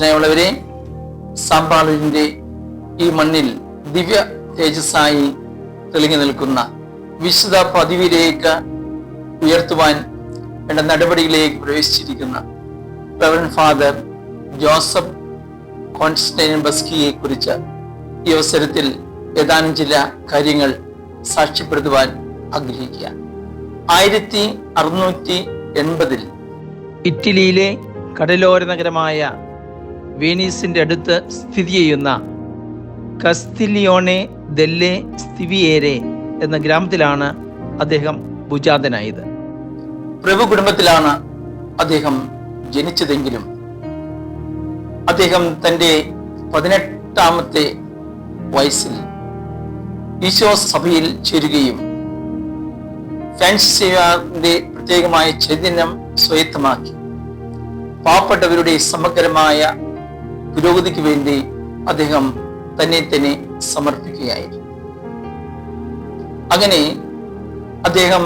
സ്നേഹമുള്ളവരെ, സാമ്പാളിന്റെ ഈ മണ്ണിൽ ദിവ്യ തേജസ്സായി തെളിഞ്ഞു നിൽക്കുന്ന വിശുദ്ധ പദവിയിലേക്ക് ഉയർത്തുവാൻ വേണ്ട നടപടികളിലേക്ക് പ്രവേശിച്ചിരിക്കുന്ന റവറൻഡ് ഫാദർ ജോസഫ് കോൺസ്റ്റന്റൈൻ ബസ്കിയെ കുറിച്ച് ഈ അവസരത്തിൽ ഏതാനും ചില കാര്യങ്ങൾ സാക്ഷ്യപ്പെടുത്തുവാൻ ആഗ്രഹിക്കുക. 1680 ഇറ്റലിയിലെ കടലോര നഗരമായ വെനീസിന്റെ അടുത്ത് സ്ഥിതി ചെയ്യുന്ന കസ്തിലിയോണെ ദെല്ലെ സ്തിവിയേരെ എന്ന ഗ്രാമത്തിലാണ് അദ്ദേഹം ഭുജാതനായത്. പ്രഭു കുടുംബത്തിലാണ് അദ്ദേഹം ജനിച്ചതെങ്കിലും അദ്ദേഹം തൻ്റെ 18ാമത്തെ വയസ്സിൽ ഈശോ സഭയിൽ ചേരുകയും ഫ്രാൻസിസിന്റെ പ്രത്യേകമായ ചൈതന്യം സ്വായത്തമാക്കി പാവപ്പെട്ടവരുടെ സമഗ്രമായ പുരോഗതിക്ക് വേണ്ടി അദ്ദേഹം തന്നെ സമർപ്പിക്കുകയായിരുന്നു. അങ്ങനെ അദ്ദേഹം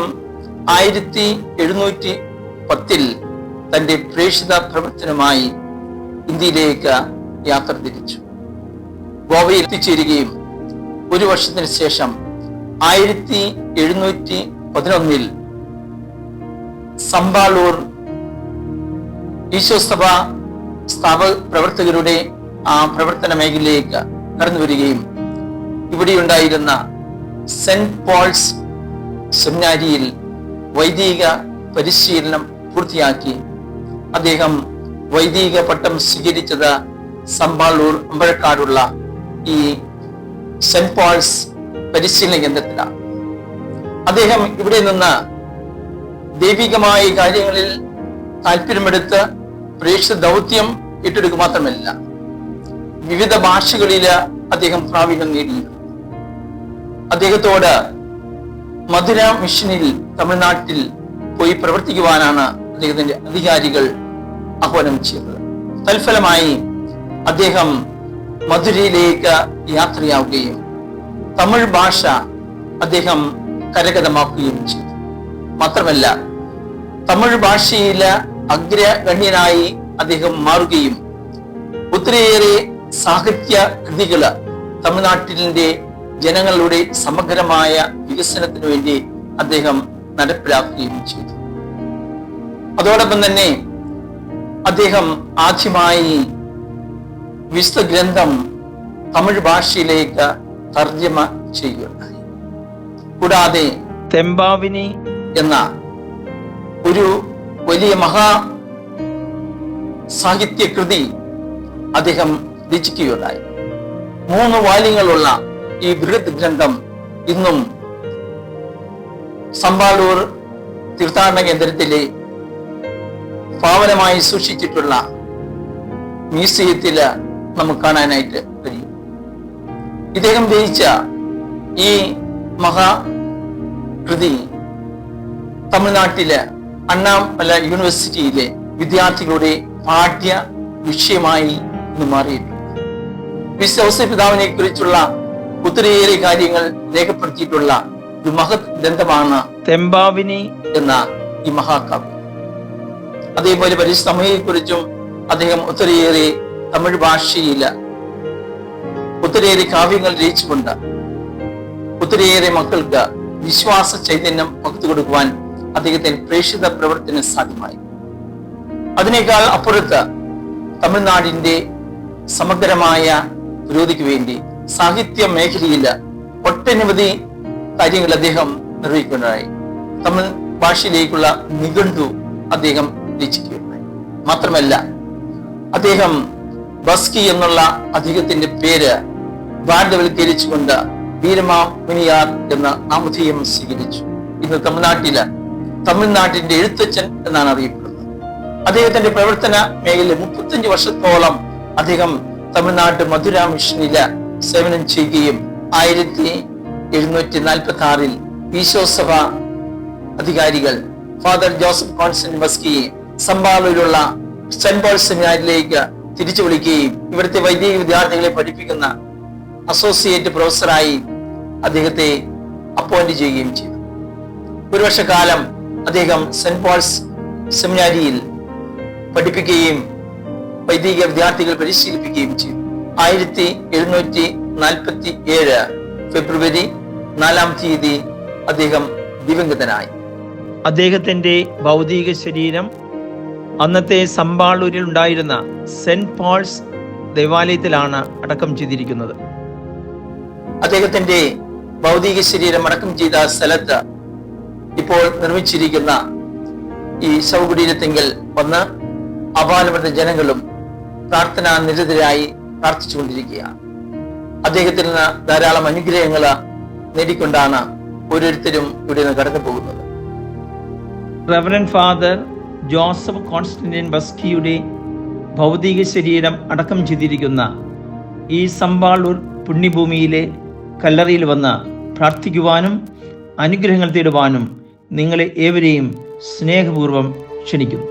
1710 തന്റെ പ്രേക്ഷിത പ്രവർത്തനമായി ഇന്ത്യയിലേക്ക് യാത്ര തിരിച്ചു. ഗോവയിൽ എത്തിച്ചേരുകയും ഒരു വർഷത്തിന് ശേഷം 1711 സമ്പാളൂർ ഈശോസഭ പ്രവർത്തകരുടെ ആ പ്രവർത്തന മേഖലയിലേക്ക് കടന്നു വരികയും ഇവിടെയുണ്ടായിരുന്ന സെന്റ് പോൾസ് സെമിനാരിയിൽ വൈദിക പരിശീലനം പൂർത്തിയാക്കി അദ്ദേഹം വൈദിക പട്ടം സ്വീകരിച്ചത് സമ്പാളൂർ അമ്പഴക്കാടുള്ള ഈ സെന്റ് പോൾസ് പരിശീലന കേന്ദ്രത്തിലാണ്. അദ്ദേഹം ഇവിടെ നിന്ന് ദൈവികമായ കാര്യങ്ങളിൽ താല്പര്യമെടുത്ത് പ്രേക്ഷിത ദൗത്യം ഏറ്റെടുക്കുക മാത്രമല്ല, വിവിധ ഭാഷകളിൽ അദ്ദേഹം പ്രാവീണ്യം നേടിയിരുന്നു. അദ്ദേഹത്തോട് മധുര മിഷനിൽ തമിഴ്നാട്ടിൽ പോയി പ്രവർത്തിക്കുവാനാണ് അദ്ദേഹത്തിന്റെ അധികാരികൾ ആഹ്വാനം ചെയ്തത്. തൽഫലമായി അദ്ദേഹം മധുരയിലേക്ക് യാത്രയാവുകയും തമിഴ് ഭാഷ അദ്ദേഹം കരഗതമാക്കുകയും ചെയ്തു. മാത്രമല്ല, തമിഴ് ഭാഷയിലെ അഗ്രഗണ്യനായി അദ്ദേഹം മാറുകയും ഒത്തിരിയേറെ സാഹിത്യ കൃതികള് തമിഴ്നാട്ടിലെ ജനങ്ങളുടെ സമഗ്രമായ വികസനത്തിനു വേണ്ടി അദ്ദേഹം നടപ്പിലാക്കുകയും ചെയ്തു. അതോടൊപ്പം തന്നെ അദ്ദേഹം ആദ്യമായി വിശുദ്ധ ഗ്രന്ഥം തമിഴ് ഭാഷയിലേക്ക് തർജ്ജമ ചെയ്യുകയുണ്ടായി. കൂടാതെ തെമ്പാവിനി എന്ന ഒരു വലിയ മഹാ സാഹിത്യ കൃതി അദ്ദേഹം രചിക്കുകയുണ്ടായി. 3 വാല്യങ്ങളുള്ള ഈ ബൃഹത് ഗ്രന്ഥം ഇന്നും സമ്പാളൂർ തീർത്ഥാടന കേന്ദ്രത്തിലെ പാവനമായി സൂക്ഷിച്ചിട്ടുള്ള മ്യൂസിയത്തില് നമുക്ക് കാണാനായിട്ട് കഴിയും. ഇദ്ദേഹം രചിച്ച ഈ മഹാകൃതി തമിഴ്നാട്ടിലെ അണ്ണാമല യൂണിവേഴ്സിറ്റിയിലെ വിദ്യാർത്ഥികളുടെ പാഠ്യ വിഷയമായി ഇന്ന് മാറിയിട്ടുണ്ട്. വിശുദ്ധ ഔസേപ്പ് പിതാവിനെ കുറിച്ചുള്ള ഒത്തിരിയേറെ കാര്യങ്ങൾ രേഖപ്പെടുത്തിയിട്ടുള്ള ഒരു മഹത് ഗ്രന്ഥമാണ് തെമ്പാവിനി എന്ന ഈ മഹാകാവ്യം. അതേപോലെ പരിശുദ്ധ അമ്മയെ കുറിച്ചും അദ്ദേഹം ഒത്തിരിയേറെ തമിഴ് ഭാഷയിൽ ഒത്തിരിയേറെ കാവ്യങ്ങൾ രചിച്ചുകൊണ്ട് ഒത്തിരിയേറെ മക്കൾക്ക് വിശ്വാസ ചൈതന്യം പകർത്തു കൊടുക്കുവാൻ അദ്ദേഹത്തിന് പ്രേക്ഷിത പ്രവർത്തനം സാധ്യമായി. അതിനേക്കാൾ അപ്പുറത്ത് തമിഴ്നാടിന്റെ സമഗ്രമായ പുരോഗതിക്ക് വേണ്ടി സാഹിത്യ മേഖലയിൽ ഒട്ടനവധി കാര്യങ്ങൾ അദ്ദേഹം നിർവഹിക്കുകയുണ്ടായി. തമിഴ് ഭാഷയിലേക്കുള്ള നിഘണ്ടു അദ്ദേഹം രചിക്കുകയുണ്ടായി. മാത്രമല്ല, അദ്ദേഹം ബസ്കി എന്നുള്ള അദ്ദേഹത്തിന്റെ പേര് ഭാരതവൽക്കരിച്ചുകൊണ്ട് വീരമാമുനിയാർ എന്ന നാമധേയം സ്വീകരിച്ചു. ഇന്ന് തമിഴ്നാട്ടിന്റെ എഴുത്തച്ഛൻ എന്നാണ് അറിയപ്പെടുന്നത്. അദ്ദേഹത്തിന്റെ പ്രവർത്തന മേഖലയിൽ 35 വർഷത്തോളം അദ്ദേഹം തമിഴ്നാട് മധുര മിഷനില് സേവനം ചെയ്യുകയും 1746 ഈശോസഭ അധികാരികൾ ഫാദർ ജോസഫ് കോൺസ്റ്റന്റൈൻ ബസ്കിയെ സമ്പാളൂരിലുള്ള സെന്റ് പോൾ സെമിനാരിയിലേക്ക് തിരിച്ചു വിളിക്കുകയും ഇവിടുത്തെ വൈദിക വിദ്യാർത്ഥികളെ പഠിപ്പിക്കുന്ന അസോസിയേറ്റ് പ്രൊഫസറായി അദ്ദേഹത്തെ അപ്പോയിന്റ് ചെയ്യുകയും ചെയ്തു. 1 വർഷക്കാലം അദ്ദേഹം സെന്റ് പോൾസ് സെമിനാരിയിൽ പഠിപ്പിക്കുകയും വൈദിക വിദ്യാർത്ഥികൾ പരിശീലിപ്പിക്കുകയും ചെയ്തു. 1747 ഫെബ്രുവരി 4 അദ്ദേഹം ദിവംഗതനായി. അദ്ദേഹത്തിന്റെ ഭൗതിക ശരീരം അന്നത്തെ സമ്പാളൂരിൽ ഉണ്ടായിരുന്ന സെന്റ് പോൾസ് ദേവാലയത്തിലാണ് അടക്കം ചെയ്തിരിക്കുന്നത്. അദ്ദേഹത്തിന്റെ ഭൗതിക ശരീരം അടക്കം ചെയ്ത സ്ഥലത്ത് ഇപ്പോൾ നിർമ്മിച്ചിരിക്കുന്ന ഈ ശവകുടീരത്തിങ്കൽ വന്ന് അപാലപ്പെട്ട ജനങ്ങളും പ്രാർത്ഥനാ നിരതരായി പ്രാർത്ഥിച്ചുകൊണ്ടിരിക്കുകയാണ്. അദ്ദേഹത്തിൽ നിന്ന് ധാരാളം അനുഗ്രഹങ്ങൾ നേടിക്കൊണ്ടാണ് ഓരോരുത്തരും ഇവിടെ നിന്ന് കടന്നു പോകുന്നത്. റവറൻഡ് ഫാദർ ജോസഫ് കോൺസ്റ്റന്റൈൻ ബസ്കിയുടെ ഭൗതിക ശരീരം അടക്കം ചെയ്തിരിക്കുന്ന ഈ സമ്പാളൂർ പുണ്യഭൂമിയിലെ കല്ലറയിൽ വന്ന് പ്രാർത്ഥിക്കുവാനും അനുഗ്രഹങ്ങൾ തേടുവാനും നിങ്ങളെ ഏവരെയും സ്നേഹപൂർവ്വം ക്ഷണിക്കുന്നു.